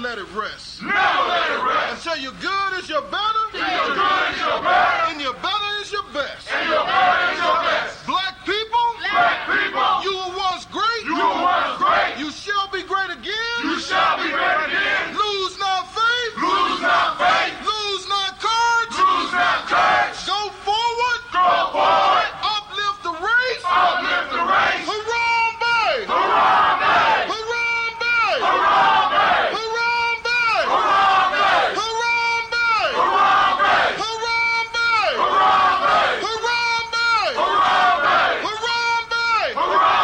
let it rest. Never let it rest. Until your good is your better. Till your good is your better. And your better is your best. And your better is your best. Black people. Black people. You were once great. You were once great. You shall be great again. You shall be great again. Lose not faith. Lose not faith. Lose not courage. Lose not courage. Go forward. Go forward. Uplift the race. Uplift the race. Harambe. Harambe. Harambe. Harambe. Harambe. Harambe. Harambe. Harambe. Harambe. Harambe. Harambe. Harambe. Harambe. Harambe.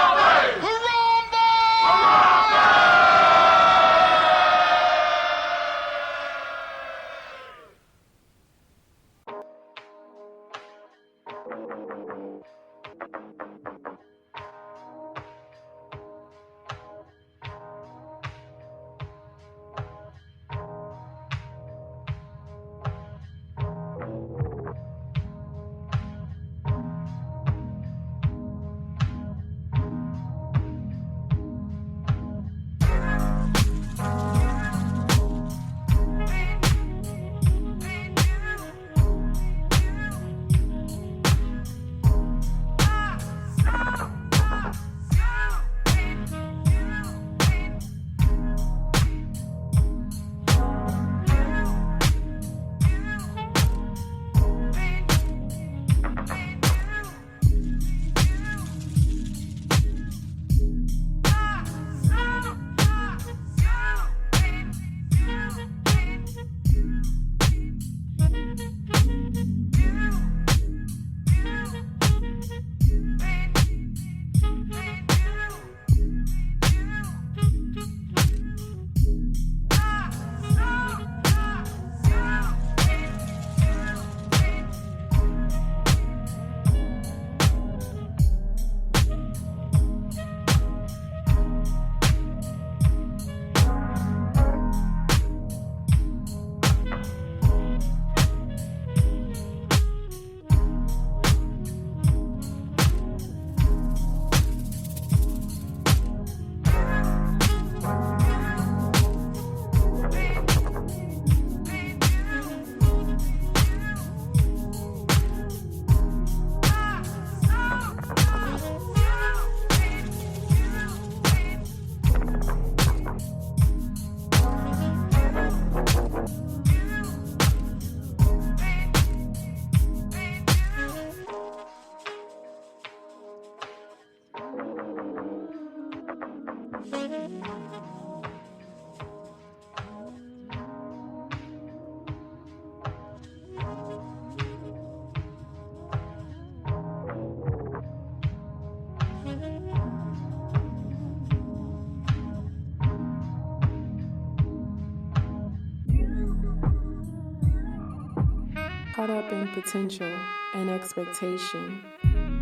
Caught up in potential and expectation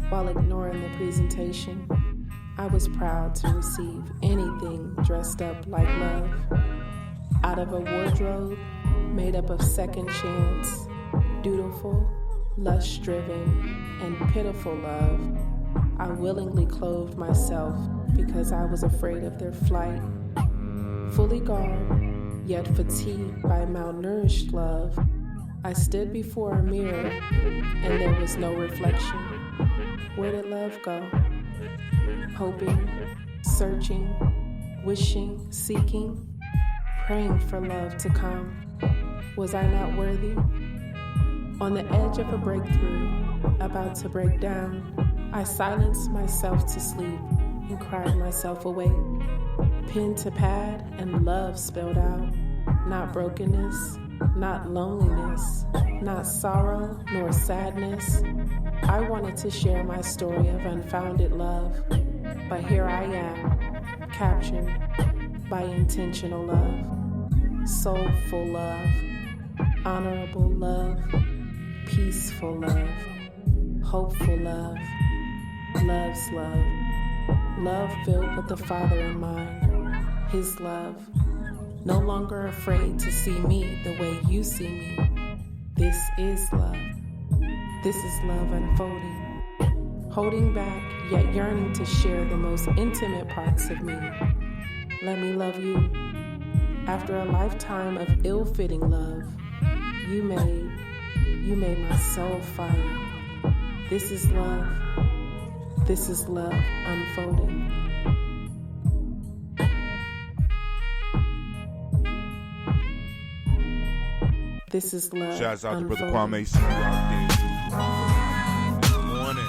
while ignoring the presentation. I was proud to receive anything dressed up like love. Out of a wardrobe made up of second chance, dutiful, lust-driven, and pitiful love, I willingly clothed myself because I was afraid of their flight. Fully garbed, yet fatigued by malnourished love, I stood before a mirror and there was no reflection. Where did love go? Hoping, searching, wishing, seeking, praying for love to come. Was I not worthy? On the edge of a breakthrough, about to break down, I silenced myself to sleep and cried myself awake. Pen to pad and love spelled out, not brokenness, not loneliness, not sorrow nor sadness. I wanted to share my story of unfounded love, but here I am, captured by intentional love, soulful love, honorable love, peaceful love, hopeful love, love's love, love filled with the Father in mind, His love. No longer afraid to see me the way you see me. This is love. This is love unfolding. Holding back, yet yearning to share the most intimate parts of me. Let me love you. After a lifetime of ill-fitting love, you made my soul fire. This is love. This is love unfolding. This is love. Shouts out unfolding. to Brother Kwame. See you out there. Good morning.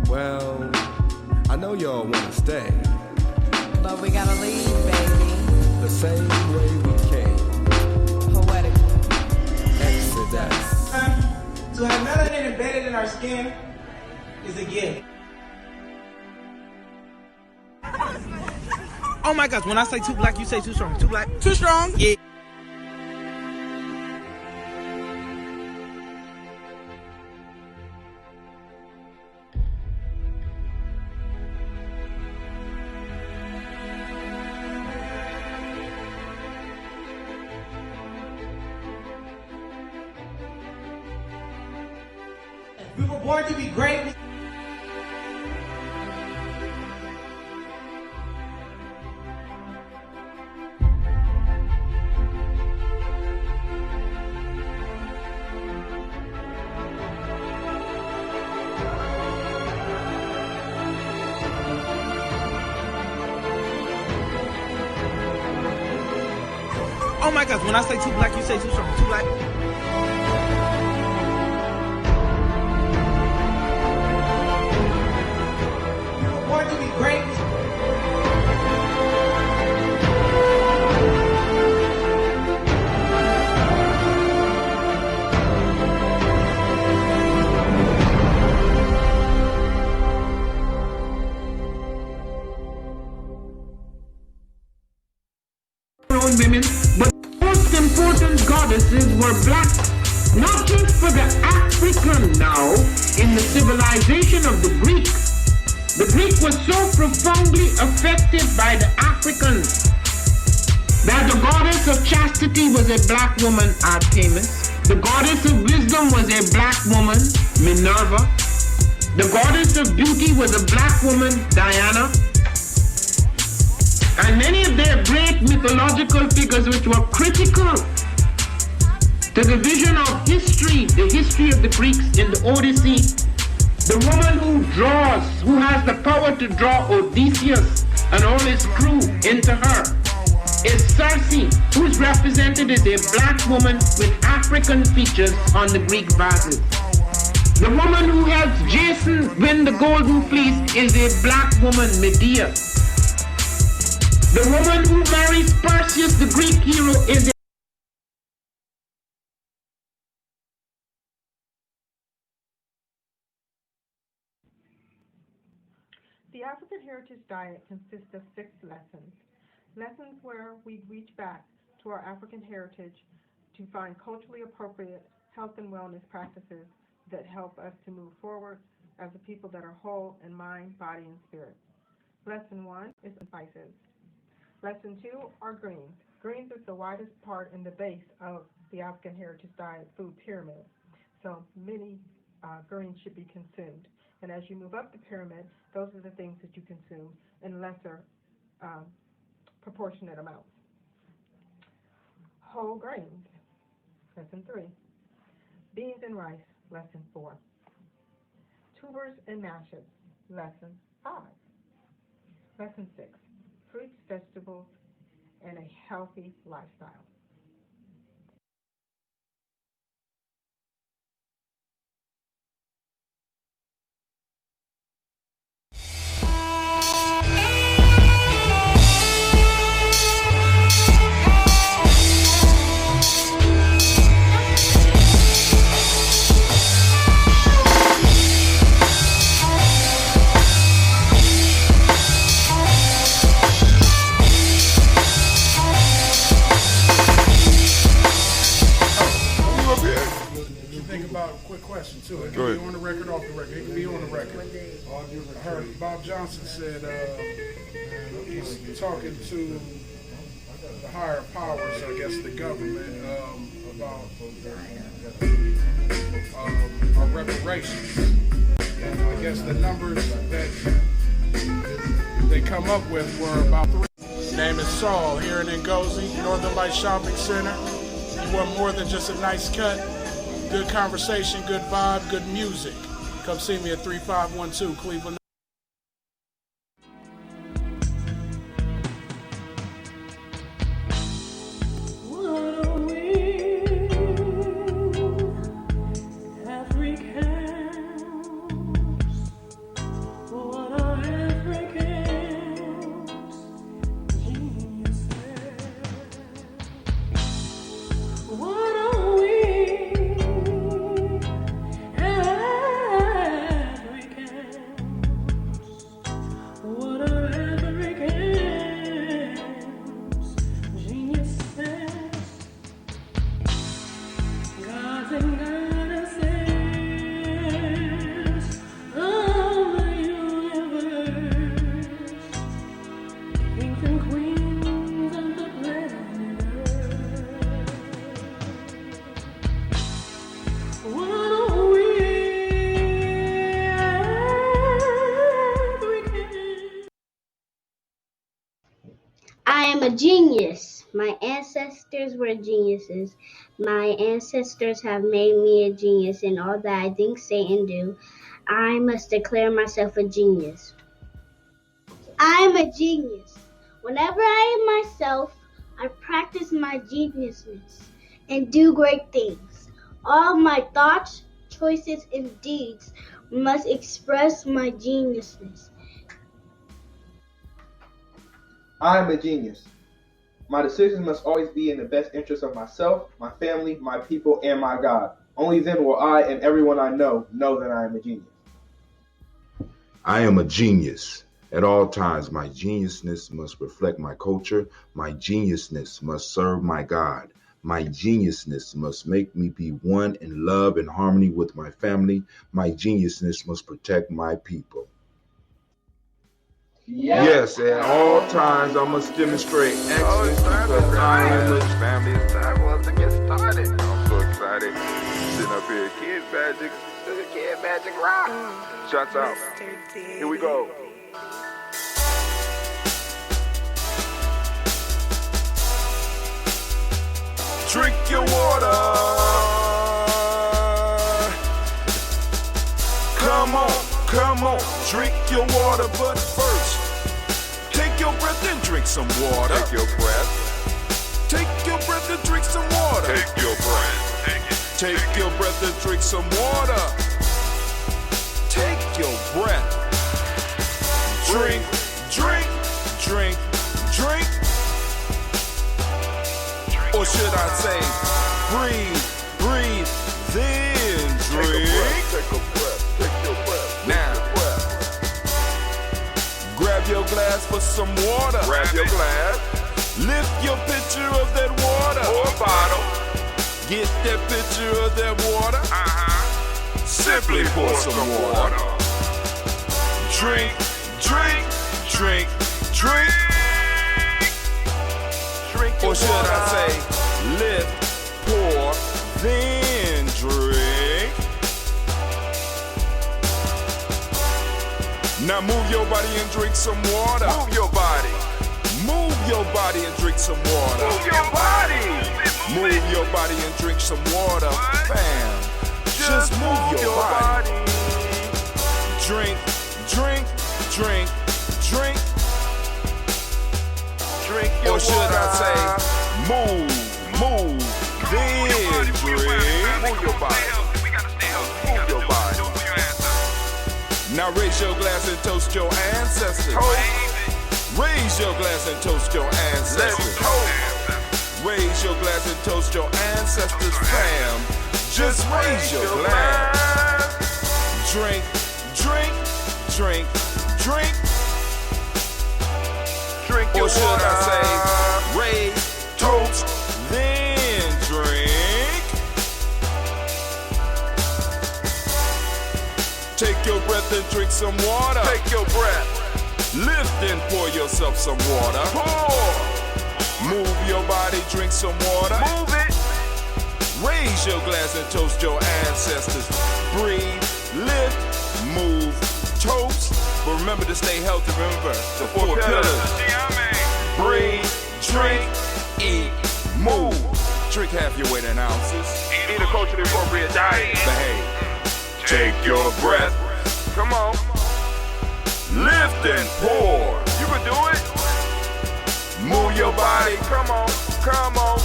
Well, I know y'all want to stay. But we gotta leave, baby. The same way we came. Poetically. Exodus. To have melanin embedded in our skin is a gift. Oh my gosh, when I say too black, you say too strong. Too black? Too strong? Yeah. We were born to be great. Oh my gosh, when I say too black, you say too strong. Too black? We were born to be great. Women, but most important goddesses were black, not just for the African now, in the civilization of the Greek. The Greek was so profoundly affected by the Africans that the goddess of chastity was a black woman, Artemis. The goddess of wisdom was a black woman, Minerva. The goddess of beauty was a black woman, Diana. And many of their great mythological figures which were critical to the vision of history, the history of the Greeks in the Odyssey, the woman who draws, who has the power to draw Odysseus and all his crew into her, is Circe, who is represented as a black woman with African features on the Greek vases. The woman who helps Jason win the Golden Fleece is a black woman, Medea. The woman who marries Perseus, the Greek hero, is a The African Heritage Diet consists of 6 lessons. Lessons where we reach back to our African heritage to find culturally appropriate health and wellness practices that help us to move forward as a people that are whole in mind, body, and spirit. Lesson 1 is spices. Lesson 2 are greens. Greens is the widest part in the base of the African Heritage Diet food pyramid. So many greens should be consumed. And as you move up the pyramid, those are the things that you consume in lesser proportionate amounts. Whole grains, lesson 3. Beans and rice, lesson 4. Tubers and mashes, lesson 5. Lesson 6. Fruits, vegetables, and a healthy lifestyle. off the record. It can be on the record. I heard Bob Johnson said he's talking to the higher powers, I guess the government, about our reparations. And I guess the numbers that they come up with were about 3. Name is Saul, here in Ngozi, Northern Light Shopping Center. You want more than just a nice cut? Good conversation, good vibe, good music. Come see me at 3512 Cleveland. I am a genius. My ancestors were geniuses. My ancestors have made me a genius in all that I think, say, and do. I must declare myself a genius. I am a genius. Whenever I am myself, I practice my geniusness and do great things. All my thoughts, choices, and deeds must express my geniusness. I am a genius. My decisions must always be in the best interest of myself, my family, my people, and my God. Only then will I and everyone I know that I am a genius. I am a genius. At all times, my geniusness must reflect my culture. My geniusness must serve my God. My geniusness must make me be one in love and harmony with my family. My geniusness must protect my people. Yes, at all times I must demonstrate excellence because I am a family. It's time for us to get started. I'm so excited. Sitting up here, Kid Magic Rock. Shots out. Here we go. Drink your water. Come on, drink your water, but first, take your breath and drink some water. Take your breath. Take your breath and drink some water. Take your breath. Take your breath and drink some water. Take your breath. Drink. Or should I say, breathe, then drink. Take a breath. Take your breath. Now, grab your glass for some water. Grab your glass. Lift your pitcher of that water. Or a bottle. Get that pitcher of that water. Simply pour some water. Drink. Or should I say, lift, pour, then drink. Now move your body and drink some water. Move your body. Move your body and drink some water. Move your body. Move your body and drink some water. Bam. Just move your body. Drink. Or should I say, move, then drink. Move your body. Move your body. Now raise your glass and toast your ancestors. Raise your glass and toast your ancestors. Raise your glass and toast your ancestors, fam. Just raise your glass. Drink. Or should I say, raise, toast, then drink. and drink some water. Take your breath. Lift and pour yourself some water. Pour. Move your body, drink some water. Move it. Raise your glass and toast your ancestors. Breathe, lift, move, toast. But remember to stay healthy. Remember the four pillars. Breathe, drink, eat, move. Drink half your weight in ounces. Eat a culturally appropriate diet. Behave. Take your breath. Come on. Lift and pour. You can do it. Move your body. Come on. Come on.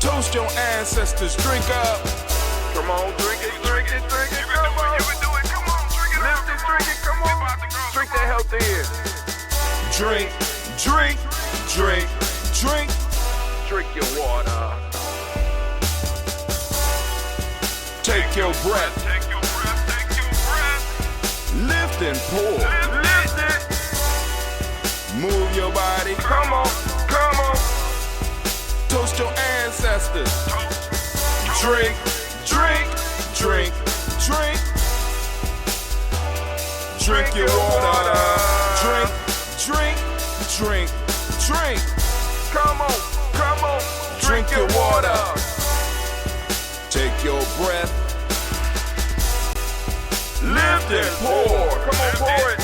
Toast your ancestors. Drink up. Come on. Drink it. Drink it. Drink it. Come on. You can do it. Come on. Drink it. Lift it. Drink it. Come on. Drink that health in. Drink, drink, drink, drink. Drink your water. Take your breath. Take your breath. Take your breath. Lift and pour. Lift it. Move your body. Come on. Come on. Toast your ancestors. Drink, drink, drink, drink. Drink your water. Drink, drink, drink, drink. Come on. Come on. Drink your water. Take your breath. Lift and pour. Come on, pour it.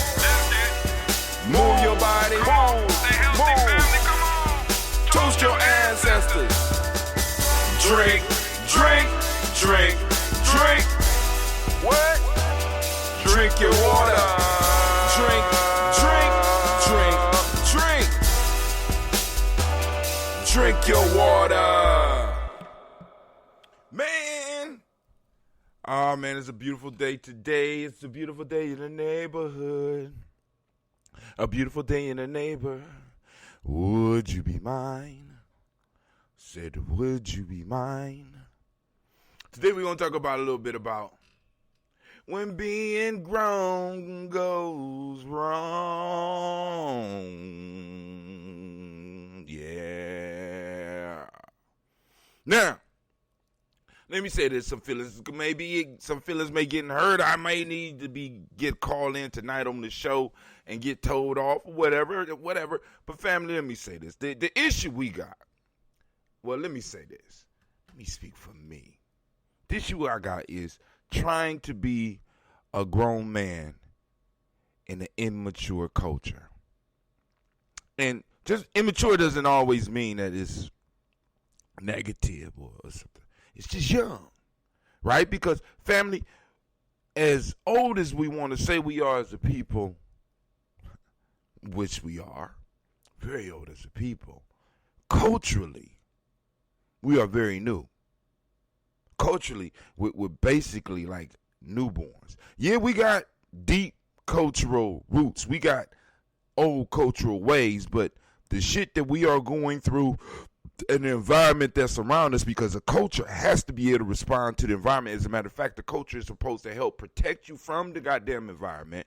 Move your body. Move. Family, come on. Toast your ancestors. Drink, drink, drink, drink. What? Drink your water. Drink, drink, drink, drink. Drink your water. Man. Oh, man, it's a beautiful day today. It's a beautiful day in the neighborhood. A beautiful day in the neighbor. Would you be mine? Said, would you be mine? Today we're going to talk about a little bit about when being grown goes wrong. Yeah. Now, let me say this. Some feelings may get hurt. I may need to get called in tonight on the show and get told off or whatever. But family, let me say this. The issue we got, well, let me say this. Let me speak for me. The issue I got is trying to be a grown man in an immature culture. And just immature doesn't always mean that it's negative or something. It's just young, right? Because family, as old as we want to say we are as a people, which we are, very old as a people, culturally, we are very new. Culturally, we're basically like newborns. Yeah, we got deep cultural roots. We got old cultural ways, but the shit that we are going through and the environment that's around us, because a culture has to be able to respond to the environment. As a matter of fact, the culture is supposed to help protect you from the goddamn environment.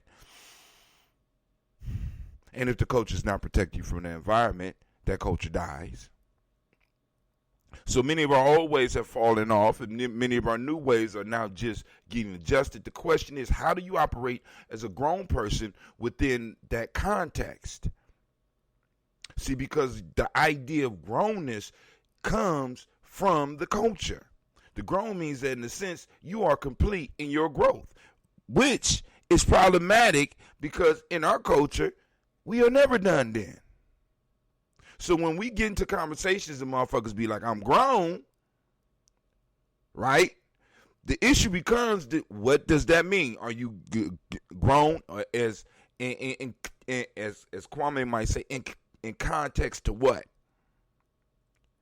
And if the culture does not protect you from the environment, that culture dies. So many of our old ways have fallen off, and many of our new ways are now just getting adjusted. The question is, how do you operate as a grown person within that context? See, because the idea of grownness comes from the culture. The grown means that, in a sense, you are complete in your growth, which is problematic because in our culture, we are never done then. So when we get into conversations and motherfuckers be like, I'm grown, right? The issue becomes, what does that mean? Are you grown, or as Kwame might say, in context to what?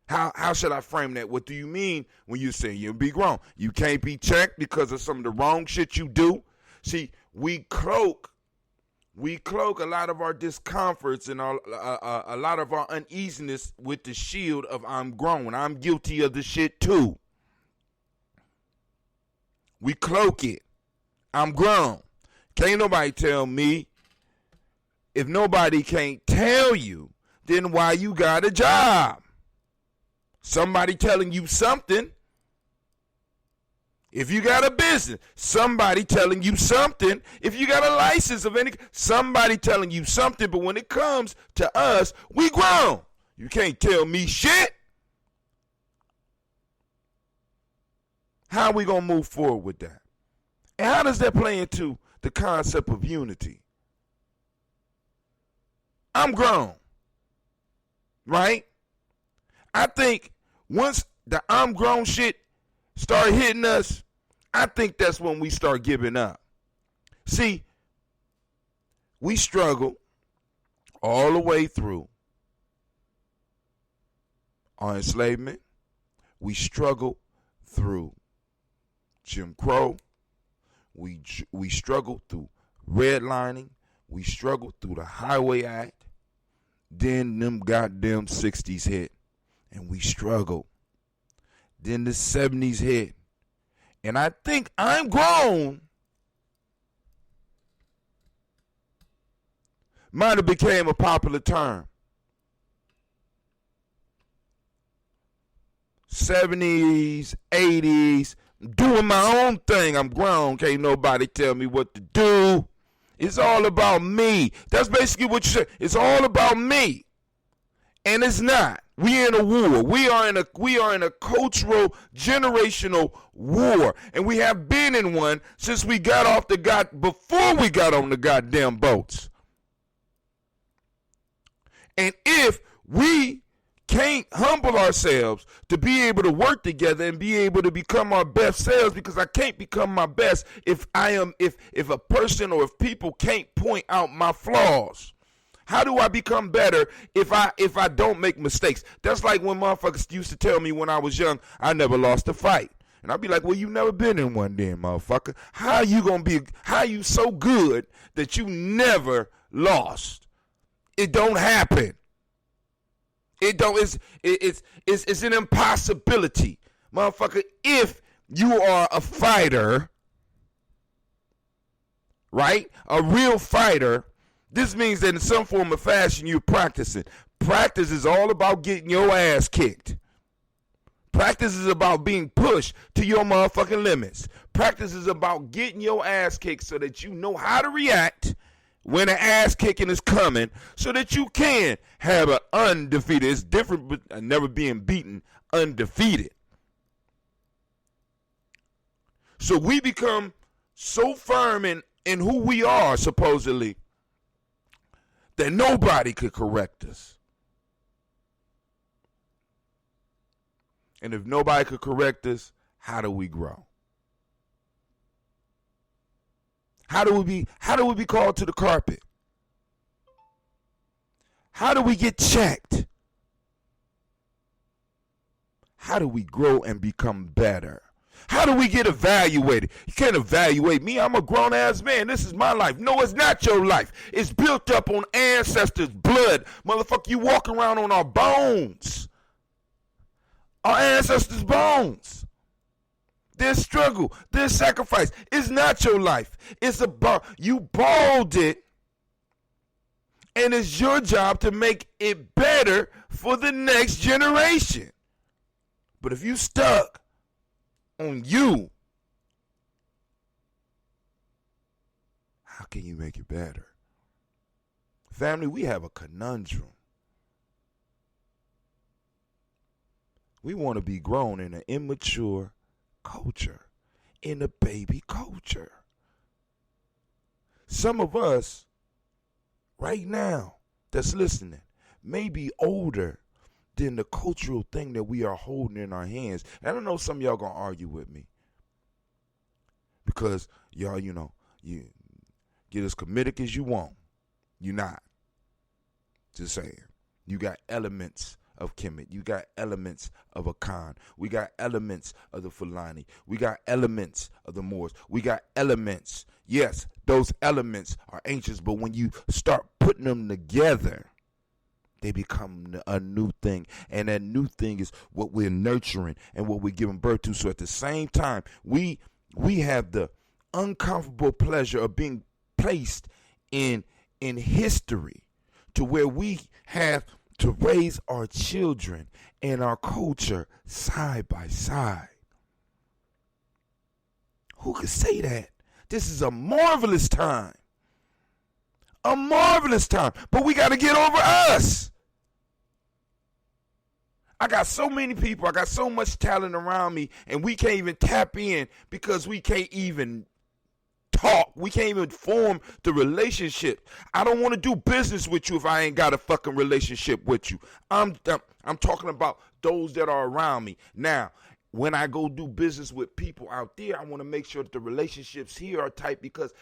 How should I frame that? What do you mean when you say you'll be grown? You can't be checked because of some of the wrong shit you do. See, we cloak a lot of our discomforts and a lot of our uneasiness with the shield of I'm grown. I'm guilty of the shit too. We cloak it. I'm grown. Can't nobody tell me. If nobody can't tell you, then why you got a job? Somebody telling you something. If you got a business, somebody telling you something. If you got a license of any, somebody telling you something. But when it comes to us, we grown. You can't tell me shit. How are we going to move forward with that? And how does that play into the concept of unity? I'm grown, right? I think once the I'm grown shit start hitting us, I think that's when we start giving up. See, we struggle all the way through our enslavement. We struggle through Jim Crow. We struggle through redlining. We struggle through the Highway Act. Then them goddamn 60s hit, and we struggled. Then the 70s hit, and I think I'm grown might have became a popular term. 70s, 80s, doing my own thing. I'm grown. Can't nobody tell me what to do. It's all about me. That's basically what you said. It's all about me. And it's not. We in a war. We are in a cultural, generational war. And we have been in one since we got before we got on the goddamn boats. And if we can't humble ourselves to be able to work together and be able to become our best selves, because I can't become my best if a person or if people can't point out my flaws. How do I become better if I don't make mistakes? That's like when motherfuckers used to tell me when I was young, I never lost a fight. And I'd be like, well, you never been in one then, motherfucker. How you so good that you never lost? It don't happen. It's an impossibility. Motherfucker, if you are a fighter, right? A real fighter, this means that in some form of fashion you're practicing. Practice is all about getting your ass kicked. Practice is about being pushed to your motherfucking limits. Practice is about getting your ass kicked so that you know how to react when an ass kicking is coming, so that you can have an undefeated. It's different but never being beaten, undefeated. So we become so firm in who we are, supposedly, that nobody could correct us. And if nobody could correct us, how do we grow? How do we be called to the carpet? How do we get checked? How do we grow and become better? How do we get evaluated? You can't evaluate me. I'm a grown-ass man. This is my life. No, it's not your life. It's built up on ancestors' blood. Motherfucker, you walk around on our bones. Our ancestors' bones. Their struggle, their sacrifice. It's not your life. It's about, you balled it, and it's your job to make it better for the next generation. But if you stuck on you, how can you make it better? Family, we have a conundrum. We want to be grown in an immature culture, in a baby culture. Some of us right now that's listening may be older than the cultural thing that we are holding in our hands. And I know some of y'all gonna argue with me because y'all, you get as comedic as you want. You're not. Just saying. You got elements of Kemet. You got elements of Akan. We got elements of the Fulani. We got elements of the Moors. We got elements. Yes, those elements are ancient, but when you start putting them together, they become a new thing. And that new thing is what we're nurturing and what we're giving birth to. So at the same time, we have the uncomfortable pleasure of being placed in history to where we have to raise our children and our culture side by side. Who could say that? This is a marvelous time. A marvelous time. But we got to get over us. I got so many people. I got so much talent around me, and we can't even tap in because we can't even talk. We can't even form the relationship. I don't want to do business with you if I ain't got a fucking relationship with you. I'm talking about those that are around me. Now, when I go do business with people out there, I want to make sure that the relationships here are tight, because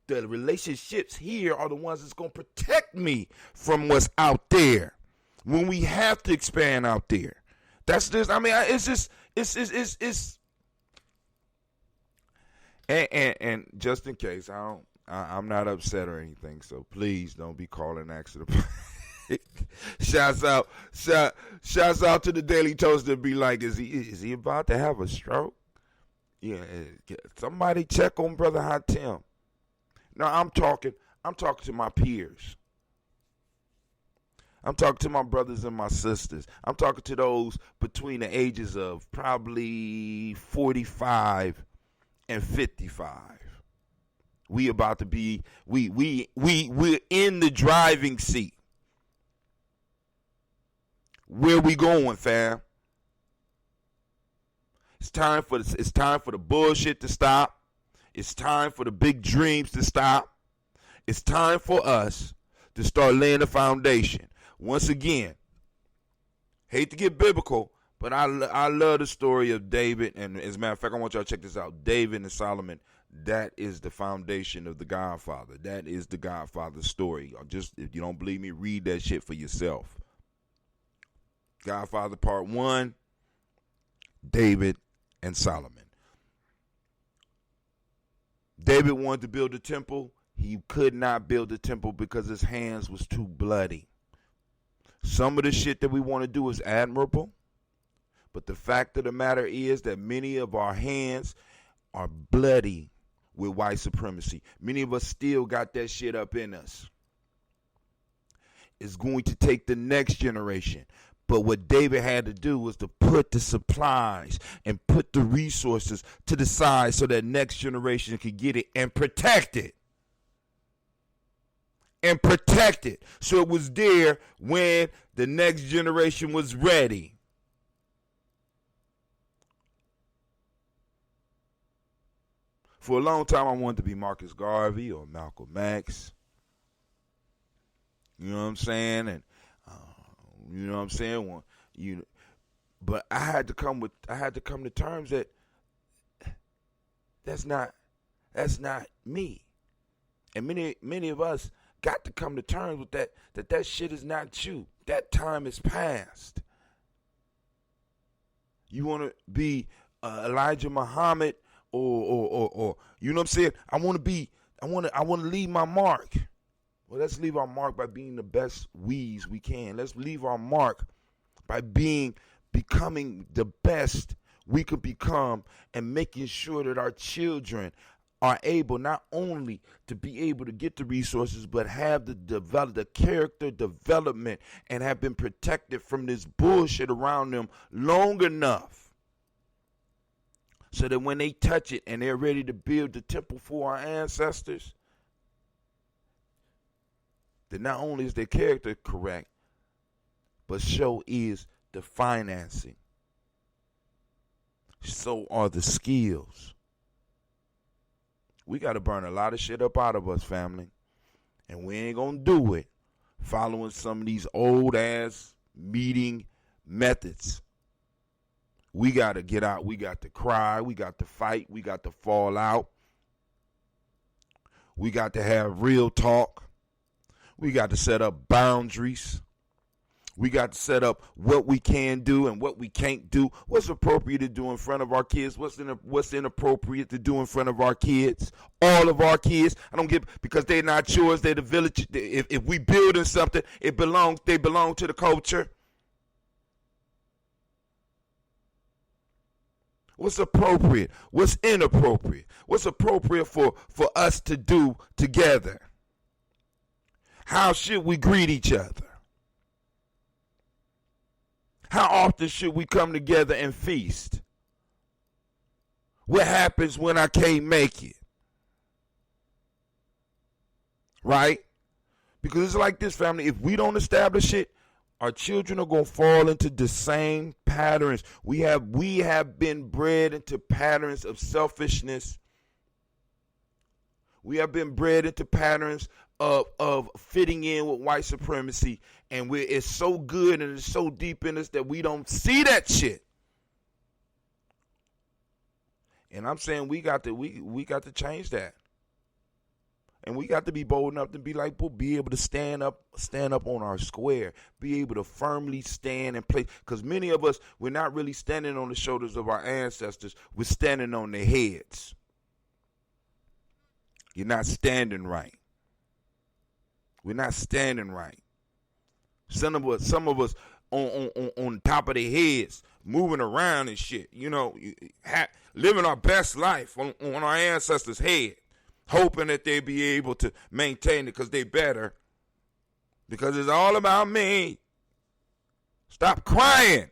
the relationships here are the ones that's going to protect me from what's out there when we have to expand out there. That's just, I mean, it's and just in case, I'm not upset or anything, so please don't be calling accident. Shouts out to the Daily Toaster. Be like, is he about to have a stroke? Yeah, somebody check on Brother Hatem. No, I'm talking to my peers. I'm talking to my brothers and my sisters. I'm talking to those between the ages of probably 45 and 55. We're in the driving seat. Where we going, fam? It's time for the bullshit to stop. It's time for the big dreams to stop. It's time for us to start laying the foundation. Once again, hate to get biblical, but I love the story of David. And as a matter of fact, I want y'all to check this out. David and Solomon, that is the foundation of the Godfather. That is the Godfather story. Just, if you don't believe me, read that shit for yourself. Godfather Part 1, David and Solomon. David wanted to build a temple. He could not build a temple because his hands was too bloody. Some of the shit that we want to do is admirable, but the fact of the matter is that many of our hands are bloody with white supremacy. Many of us still got that shit up in us. It's going to take the next generation. But what David had to do was to put the supplies and put the resources to the side so that next generation could get it and protect it. And protect it. So it was there when the next generation was ready. For a long time, I wanted to be Marcus Garvey or Malcolm X. You know what I'm saying? And you know what I'm saying? But I had to come to terms that that's not me. And many of us got to come to terms with that shit is not you. That time is past. You want to be Elijah Muhammad or you know what I'm saying? I want to leave my mark. Well, let's leave our mark by being the best we can. Let's leave our mark by becoming the best we could become, and making sure that our children are able not only to be able to get the resources, but have the character development and have been protected from this bullshit around them long enough so that when they touch it and they're ready to build the temple for our ancestors, that not only is their character correct, but so is the financing. So are the skills. We got to burn a lot of shit up out of us, family. And we ain't going to do it following some of these old-ass meeting methods. We got to get out. We got to cry. We got to fight. We got to fall out. We got to have real talk. We got to set up boundaries. We got to set up what we can do and what we can't do. What's appropriate to do in front of our kids? What's inappropriate to do in front of our kids? All of our kids. I don't give, because they're not yours. They're the village. If we building something, they belong to the culture. What's appropriate? What's inappropriate? What's appropriate for us to do together? How should we greet each other? How often should we come together and feast? What happens when I can't make it? Right? Because it's like this, family. If we don't establish it, our children are going to fall into the same patterns. We have been bred into patterns of selfishness. We have been bred into patterns of fitting in with white supremacy. And it's so good and it's so deep in us that we don't see that shit. And I'm saying we got to change that. And we got to be bold enough to be like, be able to stand up on our square, be able to firmly stand and play. Because many of us, we're not really standing on the shoulders of our ancestors. We're standing on their heads. You're not standing right. We're not standing right. Some of us on top of their heads, moving around and shit. You know, living our best life on our ancestors' head. Hoping that they be able to maintain it because they better. Because it's all about me. Stop crying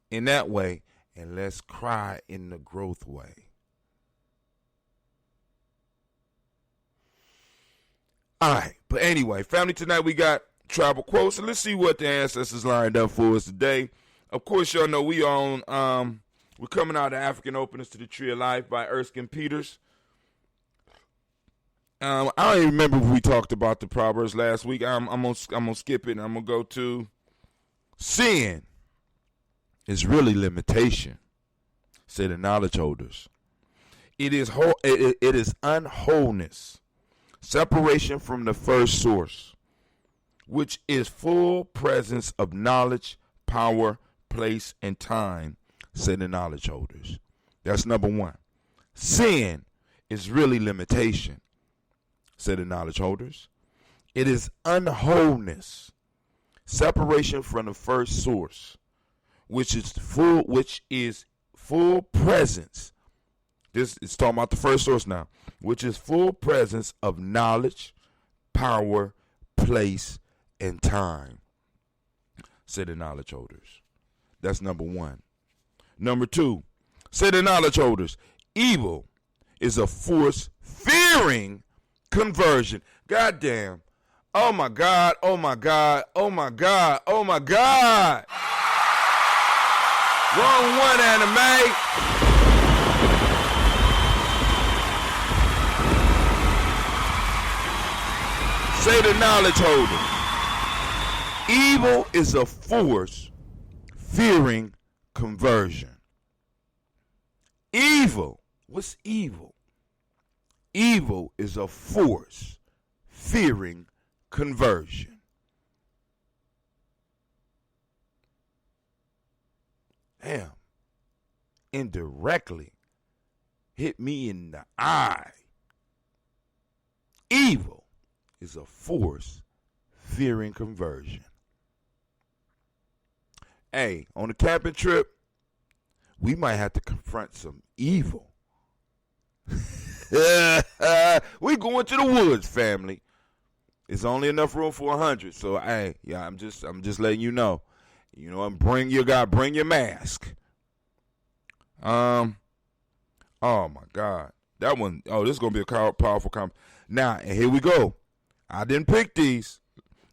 in that way, and let's cry in the growth way. All right, but anyway, family, tonight we got tribal quotes, and let's see what the ancestors lined up for us today. Of course, y'all know we on we're coming out of African Openers to the Tree of Life by Erskine Peters. I don't even remember if we talked about the Proverbs last week. I'm gonna skip it and I'm gonna go to sin is really limitation, say the knowledge holders. It is unwholeness, separation from the first source, which is full presence of knowledge, power, place, and time, say the knowledge holders. That's number one. Sin is really limitation, say the knowledge holders. It is unwholeness, separation from the first source, which is full presence. This is talking about the first source now, which is full presence of knowledge, power, place, and time, say the knowledge holders. That's number one. Number two, say the knowledge holders, evil is a force fearing conversion. Goddamn. Oh my God, oh my God, oh my God, oh my God. Wrong one, anime. Say the knowledge holder. Evil is a force fearing conversion. Evil. What's evil? Evil is a force fearing conversion. Damn. Indirectly hit me in the eye. Evil is a force fearing conversion. Hey, on the camping trip, we might have to confront some evil. We going to the woods, family. It's only enough room for 100, so hey, yeah, I'm just letting you know. You know, and bring your mask. Oh my God, that one. Oh, this is gonna be a powerful comment. Now, and here we go. I didn't pick these.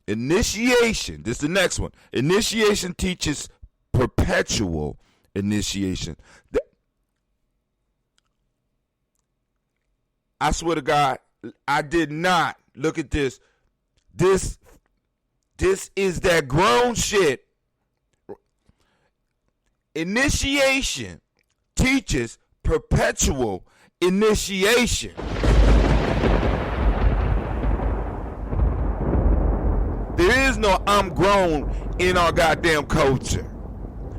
Initiation. This is the next one. Initiation teaches perpetual initiation. I swear to God, I did not. Look at this. This is that grown shit. Initiation teaches perpetual initiation. There is no I'm grown in our goddamn culture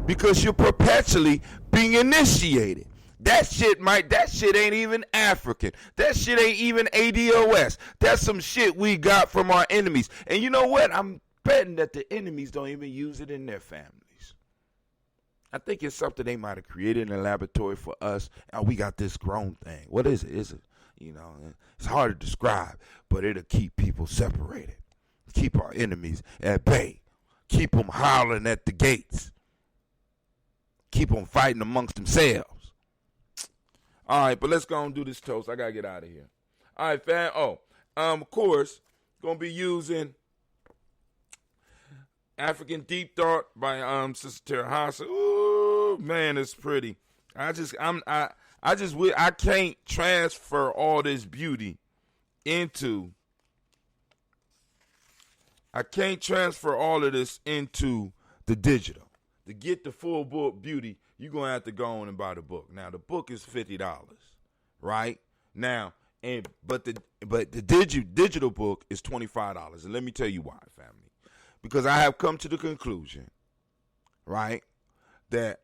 because you're perpetually being initiated. That shit ain't even African. That shit ain't even ADOS. That's some shit we got from our enemies. And you know what? I'm betting that the enemies don't even use it in their families. I think it's something they might have created in a laboratory for us. And we got this grown thing. What is it? It's hard to describe, but it'll keep people separated. Keep our enemies at bay. Keep them howling at the gates. Keep them fighting amongst themselves. All right, but let's go and do this toast. I got to get out of here. All right, fam. Of course, going to be using African Deep Thought by Sister Tara Hassa. Ooh, man, it's pretty. I can't transfer all this beauty into the digital. To get the full book beauty, you're going to have to go on and buy the book. Now, the book is $50, right? Now, but the digital book is $25. And let me tell you why, family. Because I have come to the conclusion, right, that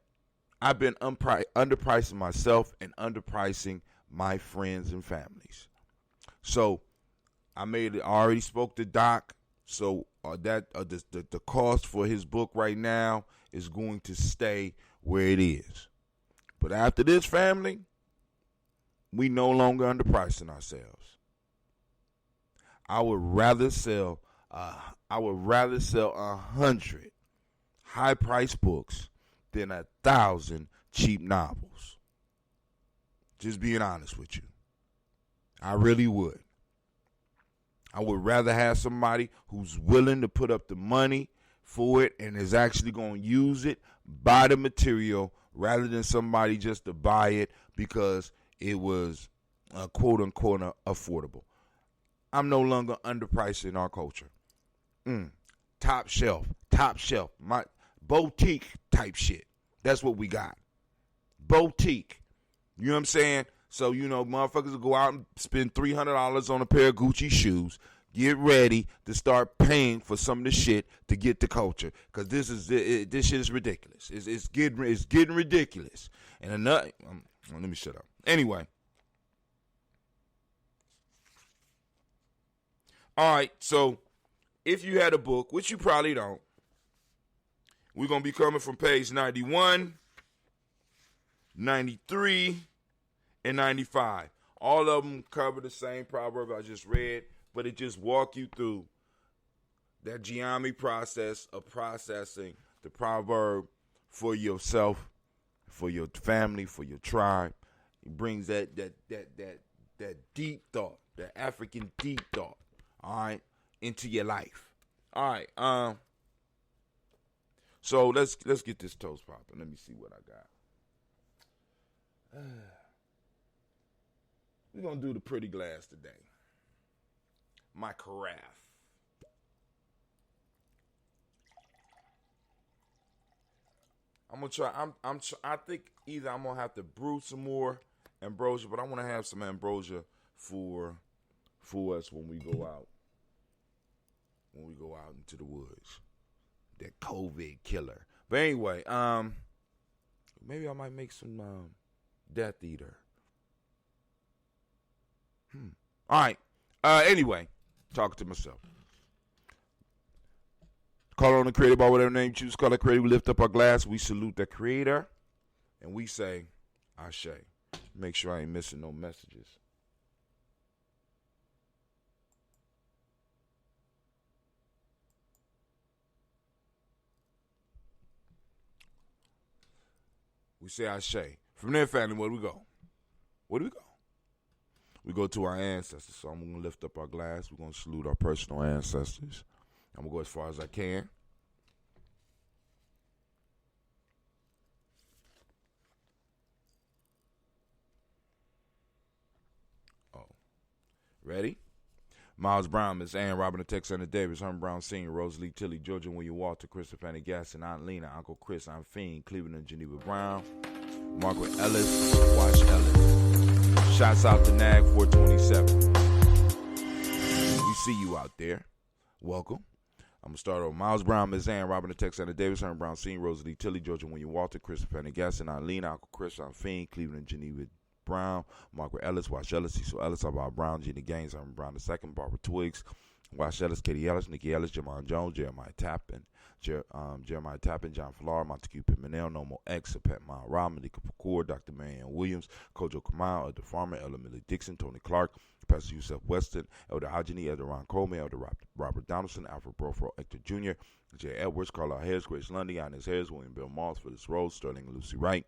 I've been underpricing myself and underpricing my friends and families. So I already spoke to Doc. So the cost for his book right now is going to stay where it is. But after this, family, we no longer underpricing ourselves. I would rather sell 100 high-priced books than 1,000 cheap novels. Just being honest with you. I really would. I would rather have somebody who's willing to put up the money for it and is actually going to use it, buy the material, rather than somebody just to buy it because it was quote-unquote affordable. I'm no longer underpricing our culture. Top shelf, my boutique type shit. That's what we got. Boutique. You know what I'm saying? So, motherfuckers will go out and spend $300 on a pair of Gucci shoes. Get ready to start paying for some of the shit to get the culture. Because this shit is ridiculous. It's getting ridiculous. And another, let me shut up. Anyway. All right, so if you had a book, which you probably don't, we're going to be coming from page 91, 93, and 95. All of them cover the same proverb I just read, but it just walk you through that Gye-Nyame process of processing the proverb for yourself, for your family, for your tribe. It brings that deep thought, that African deep thought, all right, into your life. All right, so let's get this toast popping. Let me see what I got. We're going to do the pretty glass today. My carafe. I'm going to try. I think either I'm going to have to brew some more ambrosia, but I want to have some ambrosia for us when we go out. When we go out into the woods. That COVID killer. But anyway, maybe I might make some Death Eater. All right. Anyway, talking to myself. Call on the creator by whatever name you choose. Call the creator. We lift up our glass. We salute the creator. And we say, Ashe. Make sure I ain't missing no messages. We say Ashe. From there, family, where do we go? Where do we go? We go to our ancestors. So I'm going to lift up our glass. We're going to salute our personal ancestors. I'm going to go as far as I can. Oh. Ready? Miles Brown, Miss Ann, Robin, Texana Davis, Herman Brown Sr., Rosalie Tilly, Georgia, William Walter, Christopher Fanny Gaston, Aunt Lena, Uncle Chris, Aunt Fiend, Cleveland and Geneva Brown, Margaret Ellis, Wash Ellis. Shouts out to NAG 427. We see you out there. Welcome. I'm going to start over. Miles Brown, Miss Ann, Robin, Texana Davis, Herman Brown Sr., Rosalie Tilly, Georgia, William Walter, Christopher Fanny Gaston, Aunt Lena, Uncle Chris, Aunt Fiend, Cleveland and Geneva Brown, Margaret Ellis, Wash Ellis, Cecil Ellis, Bob Brown, Gina Gaines, Herman Brown II, Barbara Twiggs, Wash Ellis, Katie Ellis, Nikki Ellis, Jamon Jones, Jeremiah Tappan, John Fallar, Montague Pimenel, Nomo X, Pat Mile Rob, Malika Pacour, Dr. Marianne Williams, Kojo Kamal, Elder Farmer, Elder Millie Dixon, Tony Clark, Pastor Yusef Weston, Elder Hajini, Elder Ron Coleman, Elder Robert Donaldson, Alfred Brofro, Hector Jr., Jay Edwards, Carla Harris, Grace Lundy, Inez Harris, William Bill Moss, Phyllis Rose, Sterling and Lucy Wright,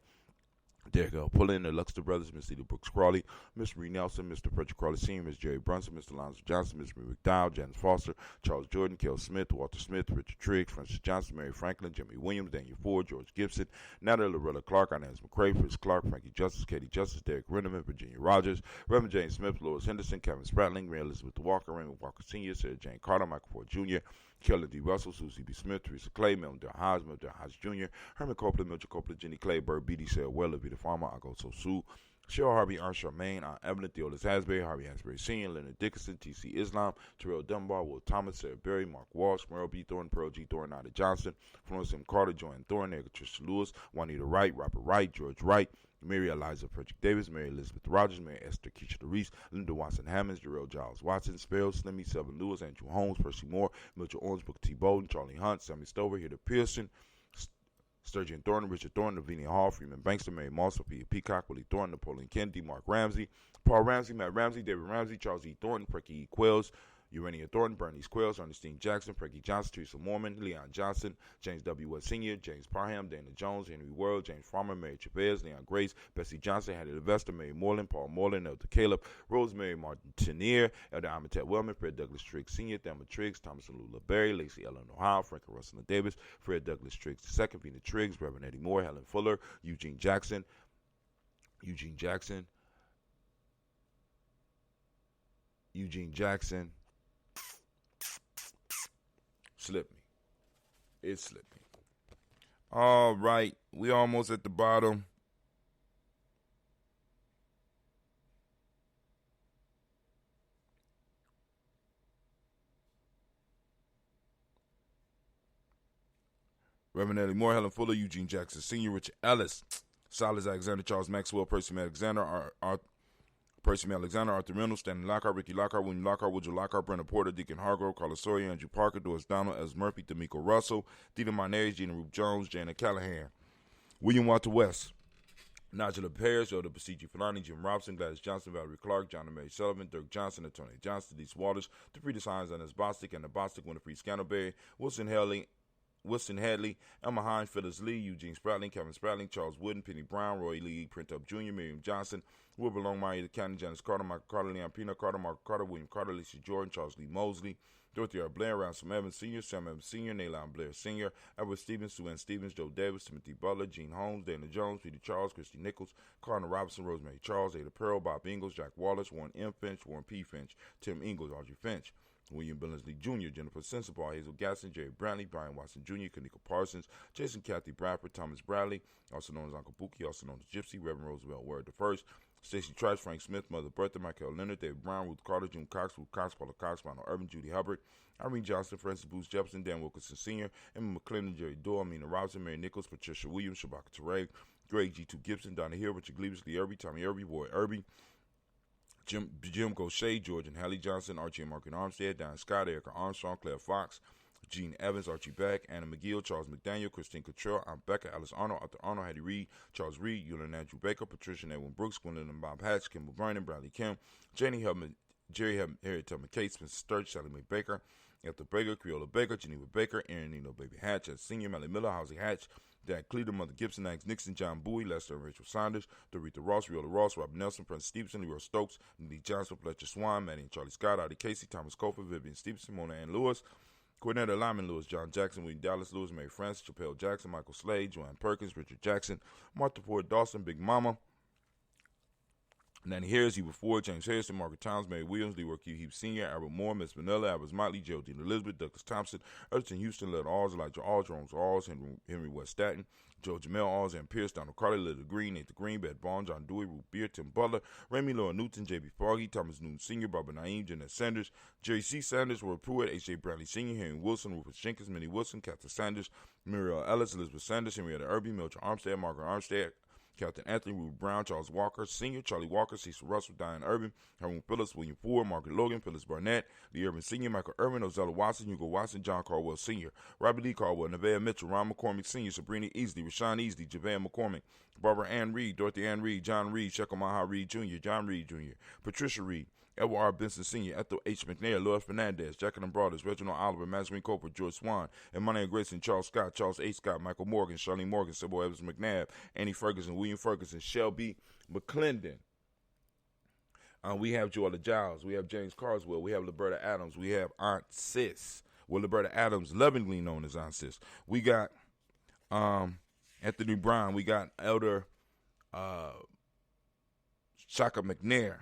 Derek L. Pullen, the Luxter Brothers, Miss Eda Brooks Crawley, Mr. Reed Nelson, Mr. Frederick Crawley Sr., Miss Jerry Brunson, Mr. Lonzo Johnson, Mr. Marie McDowell, Janice Foster, Charles Jordan, Kel Smith, Walter Smith, Richard Triggs, Francis Johnson, Mary Franklin, Jimmy Williams, Daniel Ford, George Gibson, Natalie Loretta Clark, Inez McCrae, Fritz Clark, Frankie Justice, Katie Justice, Derek Renneman, Virginia Rogers, Reverend James Smith, Lois Henderson, Kevin Spratling, Mary Elizabeth Walker, Raymond Walker Sr., Sarah Jane Carter, Michael Ford Jr., Kelly D. Russell, Susie B. Smith, Teresa Clay, Melvin Del Hodge, Melvin Del Hodge Jr., Herman Copeland, Mitchell Copeland, Jenny Clay, Bird B.D. Sarah Weller, Vita Farmer, Ago Sosu, Cheryl Harvey, Ernst Charmaine, Aunt Evelyn, Theodis Hasbury, Harvey Hasbury Sr., Leonard Dickinson, T.C. Islam, Terrell Dunbar, Will Thomas, Sarah Berry, Mark Walsh, Merle B. Thornton, Pearl G. Thornton, Ida Johnson, Florence M. Carter, Joanne Thornton, Erica Tricia Lewis, Juanita Wright, Robert Wright, George Wright, Mary Eliza Frederick Davis, Mary Elizabeth Rogers, Mary Esther Keisha DeReese, Linda Watson Hammonds, Jarrell Giles Watson, Sparrow, Slimmy, Selvin Lewis, Andrew Holmes, Percy Moore, Mitchell Owens, Booker T. Bowden, Charlie Hunt, Sammy Stover, Hilda Pearson, Sturgeon Thornton, Richard Thornton, Lavinia Hall, Freeman Bankster, Mary Moss, Sophia Peacock, Willie Thornton, Napoleon Kennedy, Mark Ramsey, Paul Ramsey, Matt Ramsey, David Ramsey, Charles E. Thornton, Precky E. Quells, Urania Thornton, Bernice Quells, Ernestine Jackson, Precky Johnson, Teresa Mormon, Leon Johnson, James W. West Sr., James Parham, Dana Jones, Henry World, James Farmer, Mary Chavez, Leon Grace, Bessie Johnson, Hattie Levester, Mary Moreland, Paul Moreland, Elder Caleb, Rosemary Martinier, Elder Amatet Wellman, Fred Douglas Triggs Sr., Thelma Triggs, Thomas and Lula Berry, Lacey Ellen Ohio, Frank and Russell Davis, Fred Douglas Triggs II, Vina Triggs, Reverend Eddie Moore, Helen Fuller, Eugene Jackson, slipped me. It slipped me. All right. We almost at the bottom. Reverend Eddie Moore, Helen Fuller, Eugene Jackson Sr., Richard Ellis, Silas Alexander, Charles Maxwell, Percy Alexander, Arthur Reynolds, Stanley Lockhart, Ricky Lockhart, William Lockhart, Woodrow Lockhart, Brenda Porter, Deacon Hargrove, Carlos Sawyer, Andrew Parker, Doris Donald, Els Murphy, D'Amico Russell, Dita Marnez, Gina Rupe Jones, Jana Callahan, William Walter West, Nigel Paris, Elder Basiji Fulani, Jim Robson, Gladys Johnson, Valerie Clark, John and Mary Sullivan, Dirk Johnson, Attorney Johnson, Denise Waters, DeFrida Hines, Annis Bostic, Anna Bostic, Winifred Scantleberry, Wilson Hadley, Emma Hines, Phyllis Lee, Eugene Spratling, Kevin Spratling, Charles Wooden, Penny Brown, Roy Lee, Print Up Jr., Miriam Johnson, Wilbur Longmire, the County, Janice Carter, Michael Carter, Leon Pino Carter, Mark Carter, William Carter, Lisa Jordan, Charles Lee Mosley, Dorothy R. Blair, Ransom Evans Sr., Sam Evans Sr., Naylon Blair Sr., Edward Stevens, Sue Ann Stevens, Joe Davis, Timothy Butler, Gene Holmes, Dana Jones, Peter Charles, Christy Nichols, Cardinal Robinson, Rosemary Charles, Ada Pearl, Bob Ingalls, Jack Wallace, Warren M. Finch, Warren P. Finch, Tim Ingalls, Audrey Finch, William Billingsley Jr., Jennifer Sensabaugh, Hazel Gaston, Jerry Brantley, Brian Watson Jr., Kanika Parsons, Jason Kathy Bradford, Thomas Bradley, also known as Uncle Buki, also known as Gypsy, Reverend Roosevelt Word I, Stacey Trice, Frank Smith, Mother Bertha, Michael Leonard, David Brown, Ruth Carter, June Cox, Ruth Cox, Paula Cox, Ronald Irvin, Judy Hubbard, Irene Johnson, Francis Booth Jefferson, Dan Wilkinson Sr., Emma McClendon, Jerry Doyle, Amina Robinson, Mary Nichols, Patricia Williams, Shabaka Teray, Greg G2 Gibson, Donna Hill, Richard Gleavis, Lee Irby, Tommy Irby, Boy Irby, Jim Gaucher, George and Hallie Johnson, Archie and Margaret Armstead, Diane Scott, Erica Armstrong, Claire Fox, Gene Evans, Archie Beck, Anna McGill, Charles McDaniel, Christine Cottrell, Aunt Becca, Alice Arnold, Arthur Arnold, Hattie Reed, Charles Reed, Eulin Andrew Baker, Patricia and Edwin Brooks, Gwendolyn and Bob Hatch, Kimball Vernon, Bradley Kim, Jenny Hubman, Jerry Harriet Tubman Cates, Spencer Sturge, Sally Mae Baker, Ethel Baker, Creola Baker, Geneva Baker, Aaron Nino Baby Hatch, Senior, Melly Miller, Housie Hatch, Dad Cleater, Mother Gibson, Max Nixon, John Bowie, Lester and Rachel Saunders, Doretha Ross, Riola Ross, Rob Nelson, Prince Stevenson, Leroy Stokes, Lee Johnson, Fletcher Swan, Maddie and Charlie Scott, Audie Casey, Thomas Cofer, Vivian Stevenson, Mona Ann Lewis, Cornetta Lyman Lewis, John Jackson, William Dallas Lewis, Mary Francis, Chappelle Jackson, Michael Slade, Joanne Perkins, Richard Jackson, Martha Ford Dawson, Big Mama, Nanny Harris, Eva Ford, James Harrison, Margaret Towns, Mary Williams, Leroy Q. Heath Sr., Albert Moore, Miss Vanilla, Albert Motley, Geraldine Elizabeth, Douglas Thompson, Urchin Houston, Led Alls, Elijah Alls, Jerome Alls, Henry West Staten, Joe Jamel Alls, and Pierce, Donald Carter, Little Green, Nathan Green, Beth Bond, John Dewey, Ruth Beer, Tim Butler, Remy Laura Newton, J.B. Foggy, Thomas Newton Sr., Barbara Naeem, Jeanette Sanders, Jerry C. Sanders, Roy Pruitt, H.J. Bradley Sr., Henry Wilson, Rufus Jenkins, Minnie Wilson, Catherine Sanders, Muriel Ellis, Elizabeth Sanders, Henrietta Irby, Mildred Armstead, Margaret Armstead, Captain Anthony, Ruth Brown, Charles Walker, Sr., Charlie Walker, Cecil Russell, Diane Irvin, Herman Phillips, William Ford, Margaret Logan, Phyllis Barnett, Lee Irvin Sr., Michael Irvin, Ozella Watson, Hugo Watson, John Caldwell Sr., Robbie Lee Caldwell, Nevaeh Mitchell, Ron McCormick Sr., Sabrina Easley, Rashawn Easley, Javon McCormick, Barbara Ann Reed, Dorothy Ann Reed, John Reed, Shekel Maha Reed Jr., John Reed Jr., Patricia Reed, Edward R. Benson Sr., Ethel H. McNair, Louis Fernandez, Jacqueline Brothers, Reginald Oliver, Maxine Cooper, George Swan, Emmanuel Grayson, Charles Scott, Charles A. Scott, Michael Morgan, Charlene Morgan, Sybil Evans McNabb, Annie Ferguson, William Ferguson, Shelby McClendon. We have Joella Giles. We have James Carswell. We have Liberta Adams. We have Aunt Sis. Well, Liberta Adams, lovingly known as Aunt Sis. We got Anthony Brown. We got Elder Shaka McNair.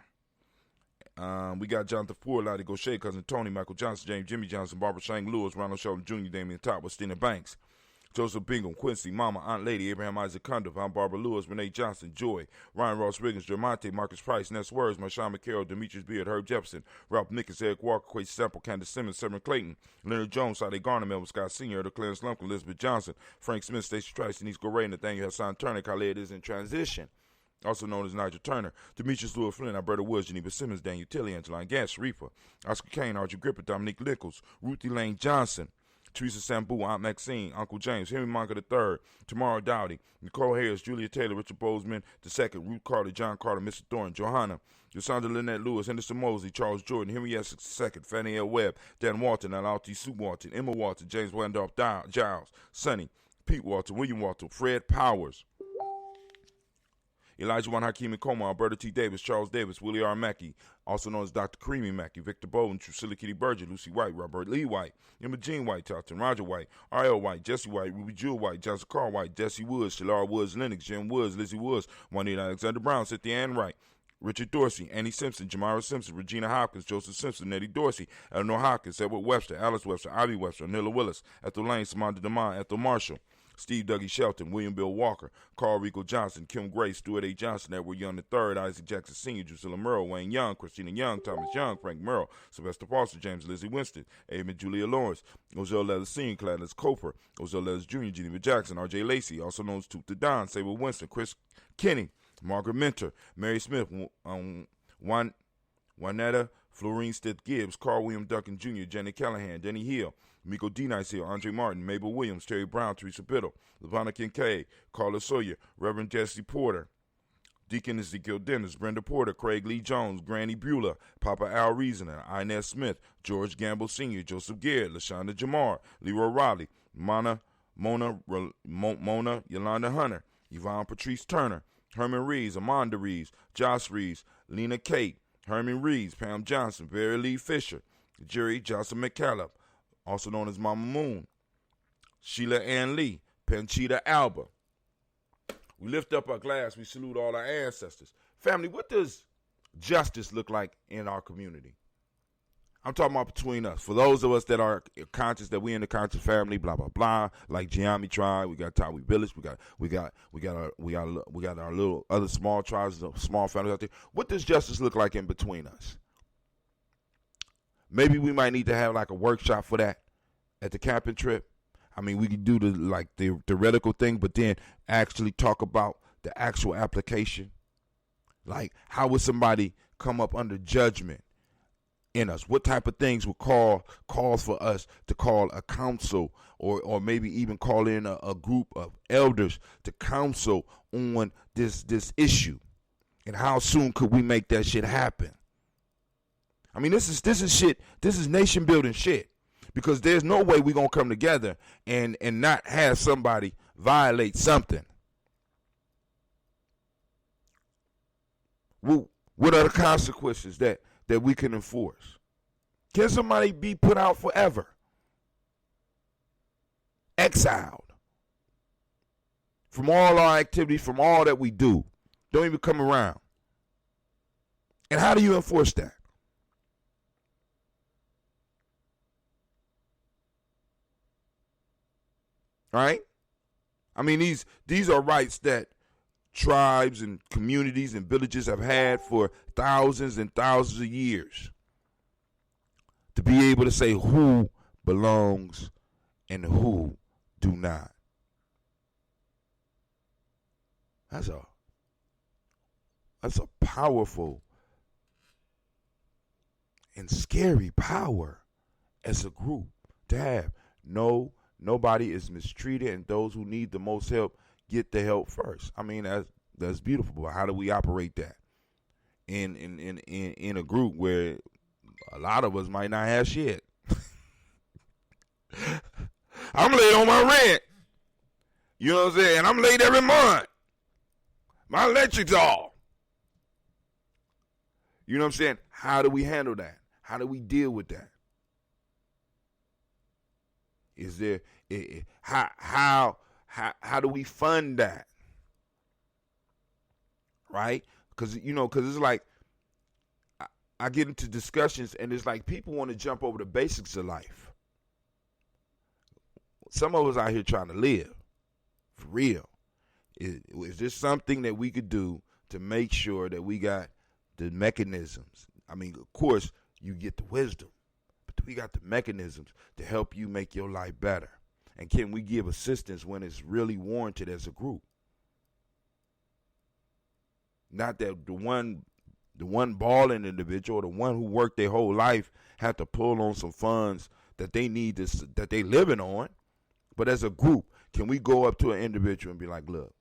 We got Jonathan Ford, Lottie Gaucher, Cousin Tony, Michael Johnson, James Jimmy Johnson, Barbara Shang Lewis, Ronald Shelton Jr., Damian Top, Westina Banks, Joseph Bingham, Quincy, Mama, Aunt Lady, Abraham Isaac Cundiff, Aunt Barbara Lewis, Renee Johnson, Joy, Ryan Ross Riggins, Jermonte, Marcus Price, Ness Words, Marshawn McCarroll, Demetrius Beard, Herb Jefferson, Ralph Nickens, Eric Walker, Quay Sample, Candace Simmons, Severn Clayton, Leonard Jones, Sade Garner, Melvin Scott Sr., the Clarence Lumpkin, Elizabeth Johnson, Frank Smith, Stacey Trice, Denise Goray, Nathaniel Hassan Turner, Khaled is in transition, also known as Nigel Turner, Demetrius Lewis Flynn, Alberta Woods, Geneva Simmons, Daniel Tilly, Angeline Gass, Reaper, Oscar Kane, Archie Gripper, Dominique Nichols, Ruthie Lane Johnson, Teresa Sambu, Aunt Maxine, Uncle James, Henry Monka III, Tamara Dowdy, Nicole Harris, Julia Taylor, Richard Bozeman II, Ruth Carter, John Carter, Mr. Thorne, Johanna, Yosandra Lynette Lewis, Henderson Mosley, Charles Jordan, Henry Essex II, Fannie L. Webb, Dan Walton, Alalti Sue Walton, Emma Walton, James Wendorf Giles, Sonny, Pete Walton, William Walton, Fred Powers, Elijah Juan Hakeem Nkoma, Alberta T. Davis, Charles Davis, Willie R. Mackey, also known as Dr. Creamy Mackey, Victor Bowden, Drusilla Kitty Berger, Lucy White, Robert Lee White, Emma Jean White, Talton, Roger White, R.L. White, Jesse White, Ruby Jewel White, Johnson Carl White, Jesse Woods, Shalar Woods, Lennox, Jim Woods, Lizzie Woods, Juanita Alexander Brown, Cynthia Ann Wright, Richard Dorsey, Annie Simpson, Jamara Simpson, Regina Hopkins, Joseph Simpson, Nettie Dorsey, Eleanor Hopkins, Edward Webster, Alice Webster, Ivy Webster, Nilla Willis, Ethel Lane, Samantha DeMond, Ethel Marshall, Steve Dougie Shelton, William Bill Walker, Carl Rico Johnson, Kim Gray, Stuart A. Johnson, Edward Young III, Isaac Jackson Sr., Drusilla Merle, Wayne Young, Christina Young, Thomas Young, Frank Merle, Sylvester Foster, James Lizzie Winston, Amy Julia Lawrence, Ozell Leathers Sr., Gladys Coper, Ozell Leathers Jr., Geneva Jackson, R.J. Lacey, also known as Tooth the Don, Sable Winston, Chris Kinney, Margaret Mentor, Mary Smith, Juanetta Florine Stith Gibbs, Carl William Duncan Jr., Jenny Callahan, Denny Hill, Miko D. Nice Hill, Andre Martin, Mabel Williams, Terry Brown, Teresa Biddle, Lavonna Kincaid, Carla Sawyer, Reverend Jesse Porter, Deacon Ezekiel Dennis, Brenda Porter, Craig Lee Jones, Granny Beulah, Papa Al Reasoner, Inez Smith, George Gamble Sr., Joseph Garrett, LaShonda Jamar, Leroy Riley, Mona Yolanda Hunter, Yvonne Patrice Turner, Herman Reeves, Amanda Reeves, Josh Reeves, Lena Kate, Herman Reeves, Pam Johnson, Barry Lee Fisher, Jerry Johnson McCallum, also known as Mama Moon, Sheila Ann Lee, Panchita Alba. We lift up our glass, we salute all our ancestors. Family, what does justice look like in our community? I'm talking about between us. For those of us that are conscious that we in the conscious family, blah blah blah, like Gye-Nyame tribe, we got Tawi village, we got our little other small tribes, small families out there. What does justice look like in between us? Maybe we might need to have like a workshop for that at the camping trip. I mean, we could do the theoretical thing, but then actually talk about the actual application. Like, how would somebody come up under judgment in us? What type of things would cause for us to call a council or maybe even call in a group of elders to counsel on this issue? And how soon could we make that shit happen? I mean, this is shit. This is nation building shit. Because there's no way we're going to come together and not have somebody violate something. What are the consequences that we can enforce? Can somebody be put out forever? Exiled from all our activities, from all that we do. Don't even come around. And how do you enforce that? All right? I mean, these are rights that tribes and communities and villages have had for thousands and thousands of years. To be able to say who belongs and who do not. That's a powerful and scary power as a group to have. Nobody is mistreated, and those who need the most help get the help first. I mean, that's beautiful, but how do we operate that in a group where a lot of us might not have shit. I'm late on my rent. You know what I'm saying? And I'm late every month. My electric's off. You know what I'm saying? How do we handle that? How do we deal with that? Is there how do we fund that? Right? Because it's like I get into discussions and it's like people want to jump over the basics of life. Some of us out here trying to live for real. Is this something that we could do to make sure that we got the mechanisms? I mean, of course, you get the wisdom, but we got the mechanisms to help you make your life better. And can we give assistance when it's really warranted as a group? Not that the one balling individual or the one who worked their whole life had to pull on some funds that they need that they living on. But as a group, can we go up to an individual and be like, look,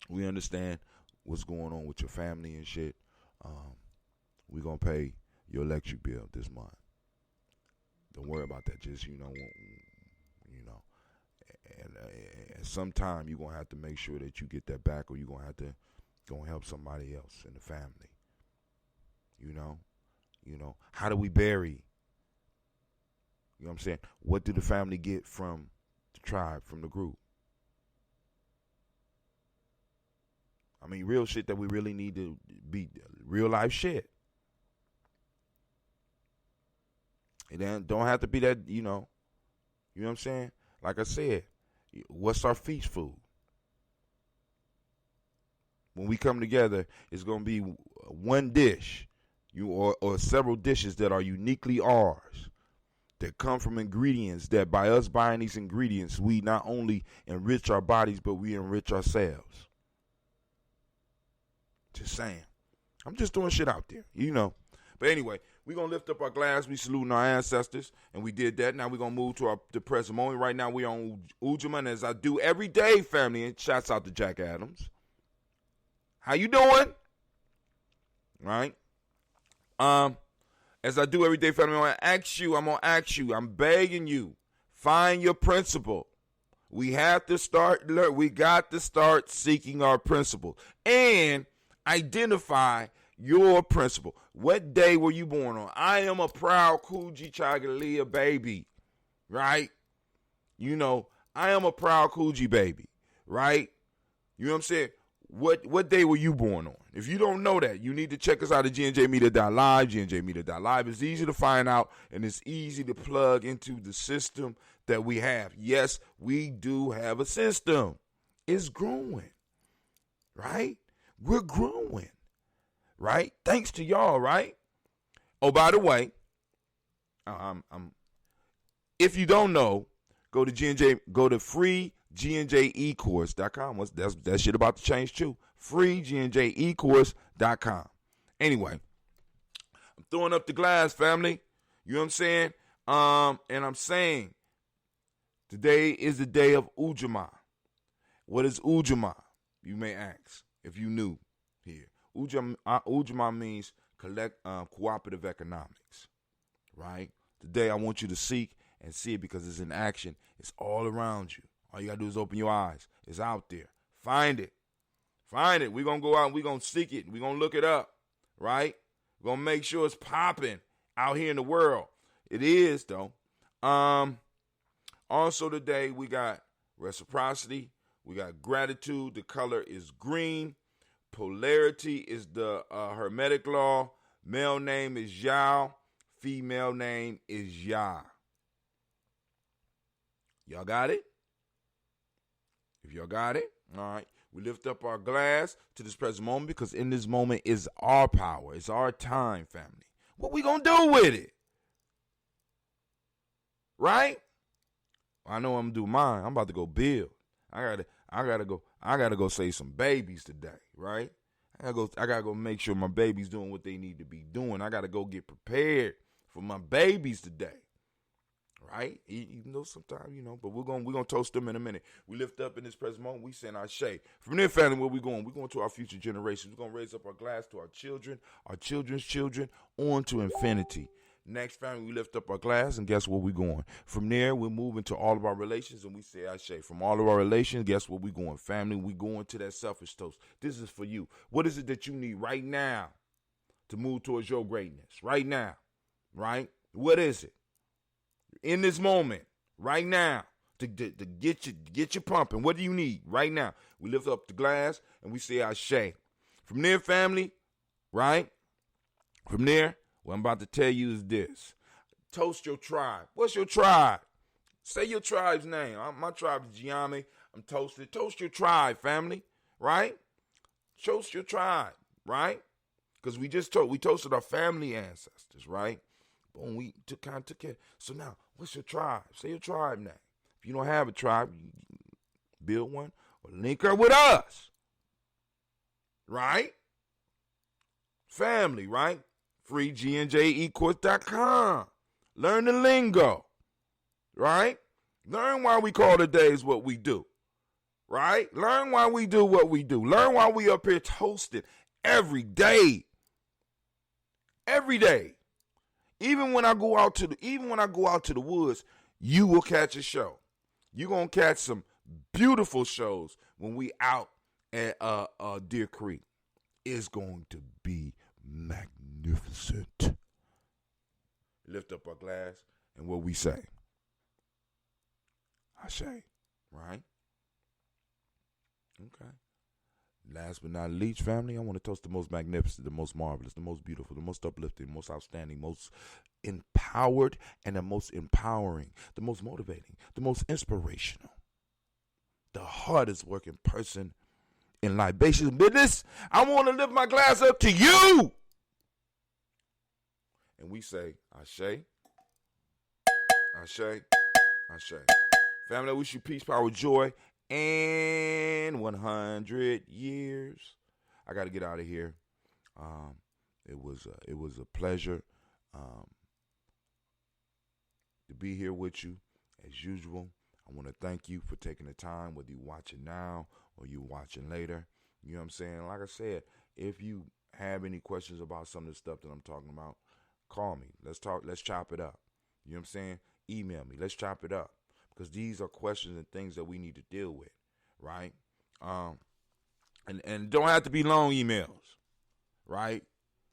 we understand what's going on with your family and shit. We're going to pay your electric bill this month. Don't worry about that. Just, and sometime you're going to have to make sure that you get that back, or you're going to have to go and help somebody else in the family. How do we bury? You know what I'm saying? What did the family get from the tribe, from the group? I mean, real shit that we really need to be real life shit. It don't have to be that, you know what I'm saying? Like I said, what's our feast food? When we come together, it's going to be one dish, or several dishes that are uniquely ours, that come from ingredients that by us buying these ingredients, we not only enrich our bodies, but we enrich ourselves. Just saying. I'm just throwing shit out there, But anyway, we're going to lift up our glass. We saluting our ancestors, and we did that. Now we're going to move to the present moment. Right now we're on Ujamaa, and as I do every day, family, and shouts out to Jack Adams. How you doing? Right? As I do every day, family, I'm going to ask you, I'm begging you, find your principle. We got to start seeking our principle and identify your principle. What day were you born on? I am a proud Coogee Chagalia baby, right? I am a proud Coogee baby, right? You know what I'm saying? What day were you born on? If you don't know that, you need to check us out at GNJmedia.live. GNJmedia.live is easy to find out, and it's easy to plug into the system that we have. Yes, we do have a system. It's growing, right? We're growing, right? Thanks to y'all, right? Oh, by the way, if you don't know, go to freegnjecourse.com. That shit about to change too. freegnjecourse.com. Anyway, I'm throwing up the glass, family. You know what I'm saying? And I'm saying today is the day of Ujamaa. What is Ujamaa? You may ask if you knew here. Ujamaa means cooperative economics, right? Today I want you to seek and see it because it's in action. It's all around you. All you got to do is open your eyes. It's out there. Find it. Find it. We're going to go out and we're going to seek it. We're going to look it up, right? We're going to make sure it's popping out here in the world. It is, though. Also today, we got reciprocity. We got gratitude. The color is green. Polarity is the Hermetic law. Male name is Yao. Female name is Ya. Y'all got it? If y'all got it, all right. We lift up our glass to this present moment because in this moment is our power. It's our time, family. What we gonna do with it? Right? I know I'm gonna do mine. I'm about to go build. I gotta go save some babies today, right? I gotta go make sure my babies doing what they need to be doing. I gotta go get prepared for my babies today. right? Even though sometimes, but we're gonna toast them in a minute. We lift up in this present moment. We saying Ashe. From there, family, where we going? We're going to our future generations. We're gonna raise up our glass to our children, our children's children, on to infinity. Next, family, we lift up our glass, and guess where we're going? From there, we're moving to all of our relations, and we say Ashe. From all of our relations, guess where we're going? Family, we going to that selfish toast. This is for you. What is it that you need right now to move towards your greatness? Right now, right? What is it? In this moment, right now, to get you pumping. What do you need right now? We lift up the glass and we say Ashe. From there, family, right? From there, what I'm about to tell you is this. Toast your tribe. What's your tribe? Say your tribe's name. My tribe is Gye-Nyame. I'm toasted. Toast your tribe, family, right? Toast your tribe, right? Because we toasted our family ancestors, right? Boom, we took care. So now, what's your tribe? Say your tribe name. If you don't have a tribe, you build one or link up with us. Right? Family, right? FreeGNJEcourse.com. Learn the lingo. Right? Learn why we call the days what we do. Right? Learn why we do what we do. Learn why we up here toasted every day. Every day. Even when I go out to the woods, you will catch a show. You're gonna catch some beautiful shows when we out at Deer Creek. It's going to be magnificent. Lift up our glass and what we say. Ashe, right? Okay. Last but not least, family, I want to toast the most magnificent, the most marvelous, the most beautiful, the most uplifting, the most outstanding, most empowered, and the most empowering, the most motivating, the most inspirational, the hardest working person in libation business. I want to lift my glass up to you. And we say, Ashe, Ashe, Ashe. Family, I wish you peace, power, joy, and 100 years. I got to get out of here. It was a pleasure to be here with you as usual. I want to thank you for taking the time, whether you're watching now or you're watching later. You know what I'm saying? Like I said, if you have any questions about some of the stuff that I'm talking about, call me. Let's talk. Let's chop it up. You know what I'm saying? Email me. Let's chop it up. Because these are questions and things that we need to deal with, right? And don't have to be long emails, right?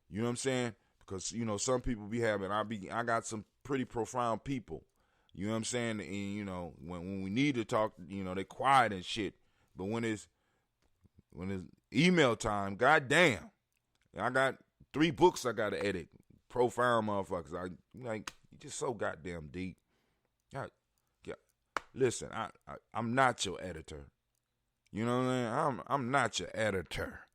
You know what I'm saying? Because, some people be having, I got some pretty profound people, you know what I'm saying? And, when we need to talk, they quiet and shit. But when it's email time, goddamn, I got 3 books I got to edit. Profound motherfuckers. You just so goddamn deep. Listen, I'm not your editor. You know what I'm saying? I'm not your editor.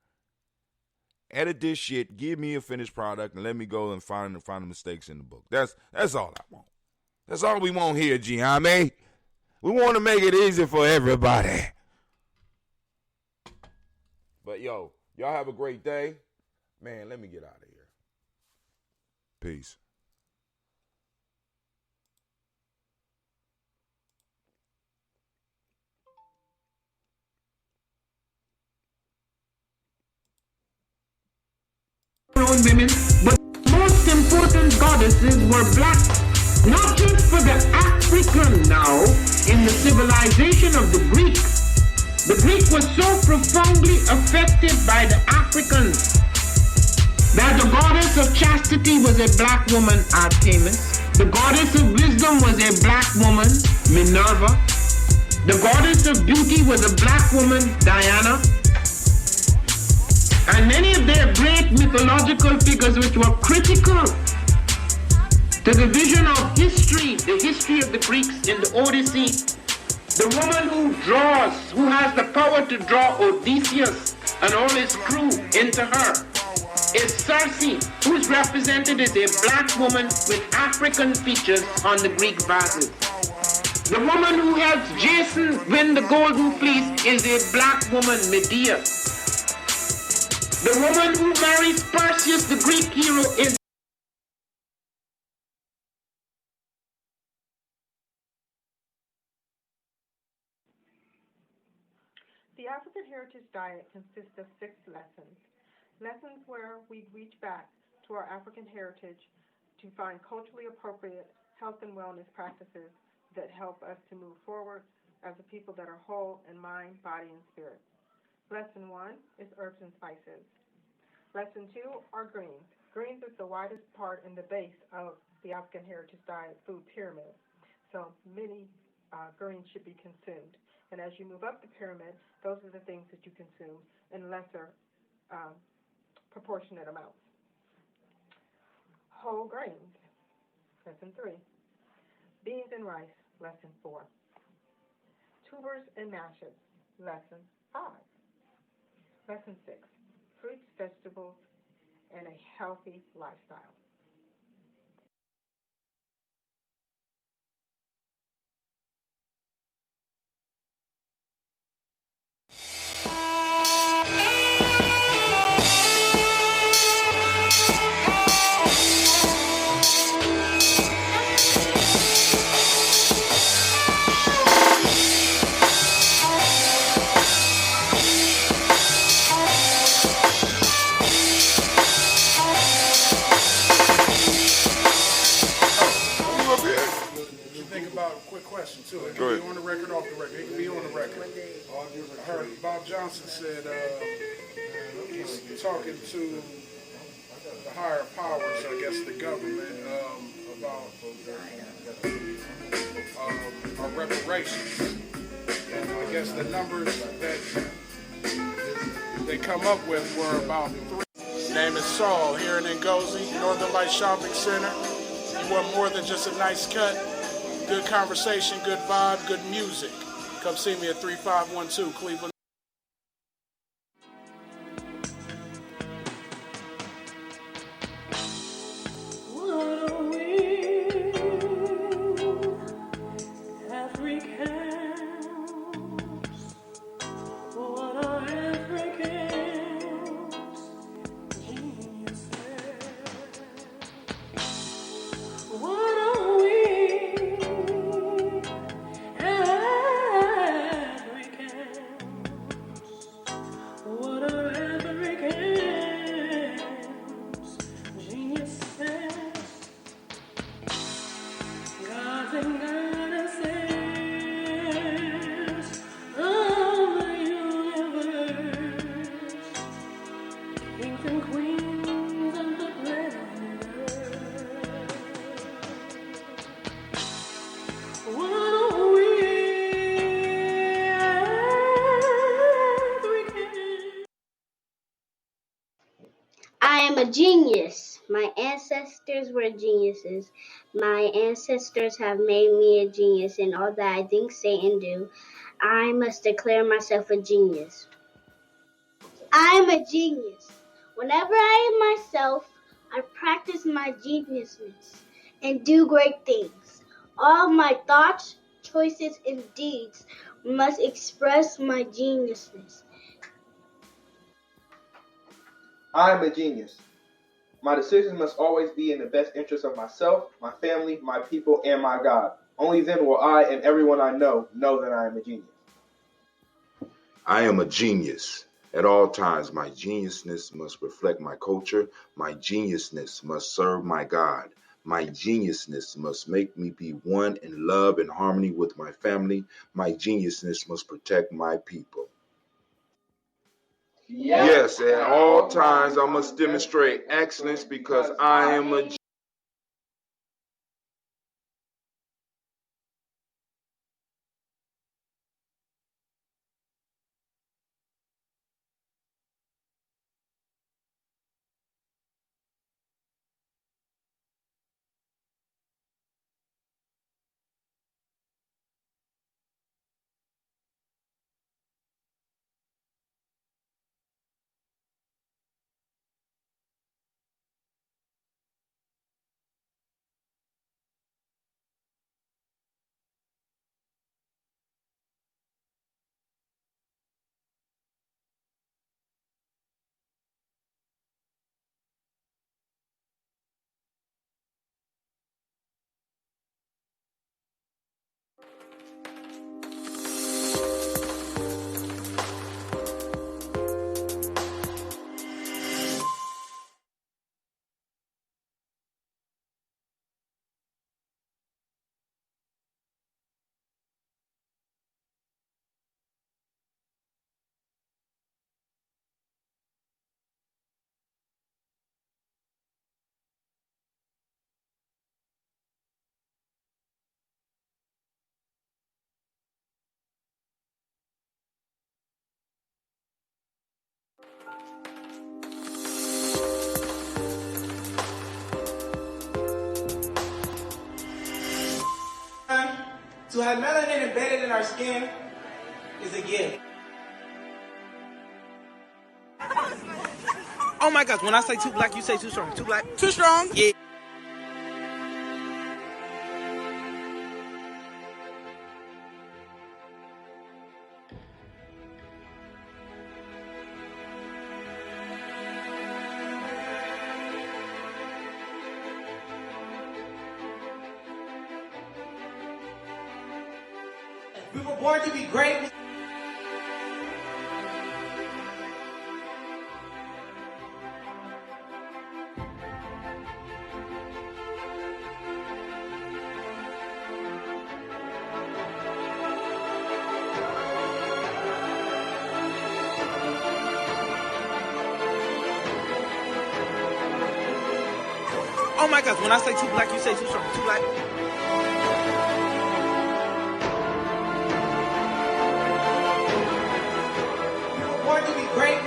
Edit this shit, give me a finished product, and let me go and find the mistakes in the book. That's all I want. That's all we want here, Gye-Nyame. We want to make it easy for everybody. But y'all have a great day. Man, let me get out of here. Peace. Women, but most important goddesses were black, not just for the African now in the civilization of the Greek. The Greek was so profoundly affected by the Africans that the goddess of chastity was a black woman, Artemis. The goddess of wisdom was a black woman, Minerva. The goddess of beauty was a black woman, Diana. And many of their great mythological figures which were critical to the vision of history, the history of the Greeks in the Odyssey, the woman who has the power to draw Odysseus and all his crew into her, is Circe, who is represented as a black woman with African features on the Greek vases. The woman who helps Jason win the Golden Fleece is a black woman, Medea. The woman who marries Perseus, the Greek hero, is The African Heritage Diet consists of 6 lessons. Lessons where we reach back to our African heritage to find culturally appropriate health and wellness practices that help us to move forward as a people that are whole in mind, body, and spirit. Lesson 1 is herbs and spices. Lesson 2 are greens. Greens is the widest part in the base of the African Heritage Diet food pyramid. So many greens should be consumed. And as you move up the pyramid, those are the things that you consume in lesser proportionate amounts. Whole grains, lesson 3. Beans and rice, lesson 4. Tubers and mashes, lesson 5. Lesson 6. Fruits, vegetables, and a healthy lifestyle. Think about a quick question too. It Go can ahead. be on the record, off the record. It can be on the record. I heard Bob Johnson said he's talking to the higher powers, I guess the government, about our reparations. I guess the numbers that they come up with were about 3. His name is Saul here in Ngozi, Northern Light Shopping Center. You want more than just a nice cut? Good conversation, good vibe, good music. Come see me at 3512 Cleveland. I am a genius. My ancestors were geniuses. My ancestors have made me a genius in all that I think, say, and do. I must declare myself a genius. I am a genius. Whenever I am myself, I practice my geniusness and do great things. All my thoughts, choices, and deeds must express my geniusness. I am a genius. My decisions must always be in the best interest of myself, my family, my people, and my God. Only then will I and everyone I know that I am a genius. I am a genius. At all times, my geniusness must reflect my culture. My geniusness must serve my God. My geniusness must make me be one in love and harmony with my family. My geniusness must protect my people. Yes, at all times, I must demonstrate excellence because I am a To have melanin embedded in our skin is a gift. Oh my gosh, when I say too black, you say too strong. Too black? Too strong? Yeah. We were born to be great. Oh my gosh, when I say too black, you say too strong. Too black? We were born to be great.